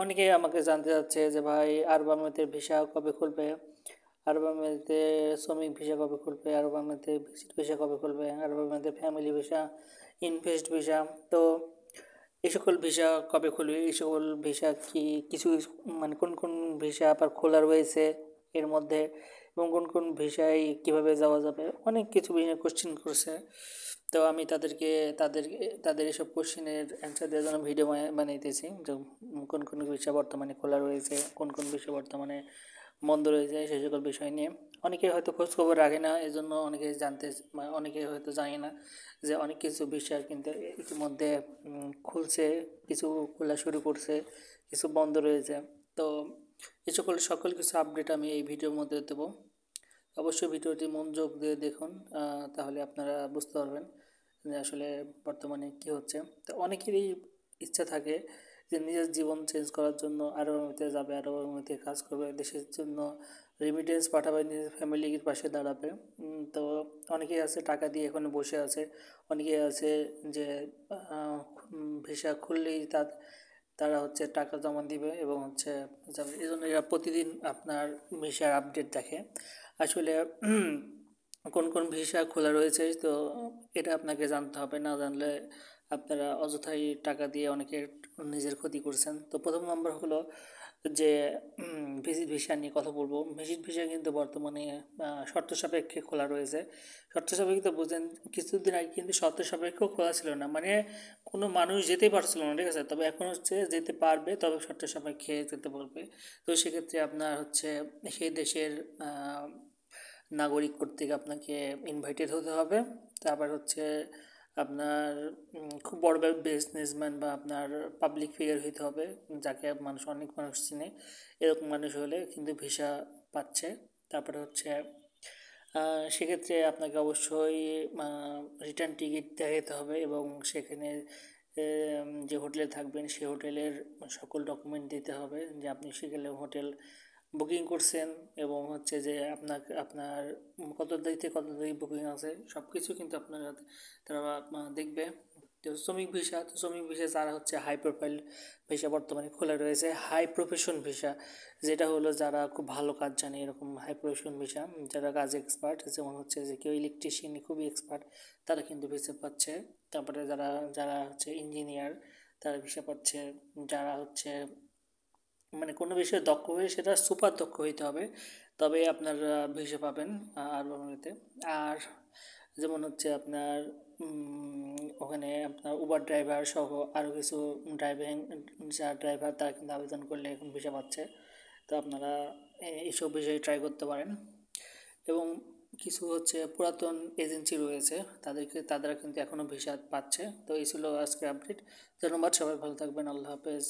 অনেকেই আমাকে জানতে চাচ্ছে যে ভাই আরব আমিরাতের ভিসা কবে খুলবে, আরব আমিরাতে শ্রমিক ভিসা কবে খুলবে, আরব আমিরাতে ভিজিট ভিসা কবে খুলবে, আরব আমিরাতে ফ্যামিলি ভিসা, ইনভেস্ট ভিসা। তো এই সকল ভিসা কবে খুলবে, এই সকল ভিসা কি কিছু মানে কোন কোন ভিসা আবার খোলা রয়েছে এর মধ্যে, এবং কোন কোন ভিসায় কিভাবে যাওয়া যাবে, অনেক কিছু বিষয়ে কোশ্চেন করছে। তো আমি তাদের এসব কোশ্চেনের অ্যান্সার দেওয়ার জন্য ভিডিও বানাইতেছি, যে কোন কোন বিষয় বর্তমানে খোলা রয়েছে, কোন কোন বিষয় বর্তমানে বন্ধ রয়েছে, সেই সকল বিষয় নিয়ে। অনেকে হয়তো খোঁজ খবর রাখে না, এজন্য অনেকে অনেকে হয়তো জানে না যে অনেক কিছু বিষয় কিন্তু ইতিমধ্যে খুলছে, কিছু খোলা শুরু করছে, কিছু বন্ধ রয়েছে। তো এই সকল কিছু আপডেট আমি এই ভিডিওর মধ্যে দেবো। অবশ্যই ভিডিওটি মনোযোগ দিয়ে দেখুন, তাহলে আপনারা বুঝতে পারবেন যে আসলে বর্তমানে কী হচ্ছে। তো অনেকেরই ইচ্ছা থাকে যে নিজের জীবন চেঞ্জ করার জন্য আরব আমিরাতে যাবে, আরব আমিরাতে কাজ করবে, দেশের জন্য রেমিটেন্স পাঠাবে, নিজের ফ্যামিলির পাশে দাঁড়াবে। তো অনেকেই আছে টাকা দিয়ে এখানে বসে আছে, অনেকেই আছে যে ভিসা খুললেই তারা হচ্ছে টাকা জমা দিবে এবং হচ্ছে যাবে। এই জন্য এরা প্রতিদিন আপনার ভিসার আপডেট দেখে। আসলে কোন কোন ভিসা খোলা রয়েছে, তো এটা আপনাকে জানতে হবে, না জানলে আপনারা অযথাই টাকা দিয়ে অনেকের নিজের ক্ষতি করছেন। তো প্রথম নম্বর হলো যে ভিজিট ভিসা নিয়ে কথা বলবো। ভিজিট ভিসা কিন্তু বর্তমানে শর্ত সাপেক্ষে খোলা রয়েছে। শর্ত সাপেক্ষে তো বুঝেন, কিছুদিন আগে কিন্তু শর্ত সাপেক্ষেও খোলা ছিল না, মানে কোনো মানুষ যেতেই পারছিল না, ঠিক আছে। তবে এখন হচ্ছে যেতে পারবে, তবে শর্ত সাপেক্ষে যেতে বলবে। তো সেক্ষেত্রে আপনার হচ্ছে সেই দেশের নাগরিক কর্তৃক আপনাকে ইনভাইটেড হতে হবে। তারপর হচ্ছে আপনার খুব বড় বিজনেসম্যান বা আপনার পাবলিক ফিগার হইতে হবে, যাকে অনেক মানুষ চিনে, এরকম মানুষ হলে কিন্তু ভিসা পাচ্ছে। তারপরে হচ্ছে সেক্ষেত্রে আপনাকে অবশ্যই রিটার্ন টিকিট দেখাতে হবে, এবং সেখানে যে হোটেলে থাকবেন সেই হোটেলের সকল ডকুমেন্ট দিতে হবে, যে আপনি সেখানে হোটেল বুকিং করছেন, এবং হচ্ছে যে আপনার কত তারিখ থেকে কত তারিখ বুকিং আছে সব কিছু কিন্তু তারা দেখবে। তো শ্রমিক ভিসা যারা হচ্ছে হাই প্রোফাইল ভিসা বর্তমানে খোলা রয়েছে, হাই প্রফেশন ভিসা, যেটা হলো যারা খুব ভালো কাজ জানে, এরকম হাই প্রফেশন ভিসা, যারা কাজ এক্সপার্ট, যেমন হচ্ছে যে কেউ ইলেকট্রিশিয়ান খুবই এক্সপার্ট, তারা কিন্তু ভিসা পাচ্ছে। তারপরে যারা যারা হচ্ছে ইঞ্জিনিয়ার, তারা ভিসা পাচ্ছে। যারা হচ্ছে মানে কোনো বিষয়ে দক্ষ হয়ে, সেটা সুপার দক্ষ হইতে হবে, তবে আপনার ভিসা পাবেন আরব আমিরাতে। আর যেমন হচ্ছে আপনার ওখানে আপনার উবার ড্রাইভার সহ আরও কিছু ড্রাইভিং যা ড্রাইভার, তারা কিন্তু আবেদন করলে এখন ভিসা পাচ্ছে। তো আপনারা এইসব বিষয়ে ট্রাই করতে পারেন। এবং কিছু হচ্ছে পুরাতন এজেন্সি রয়েছে, তারা কিন্তু এখনও ভিসা পাচ্ছে। তো এই ছিল আজকে আপডেট। ধন্যবাদ, সবাই ভালো থাকবেন, আল্লাহ হাফেজ।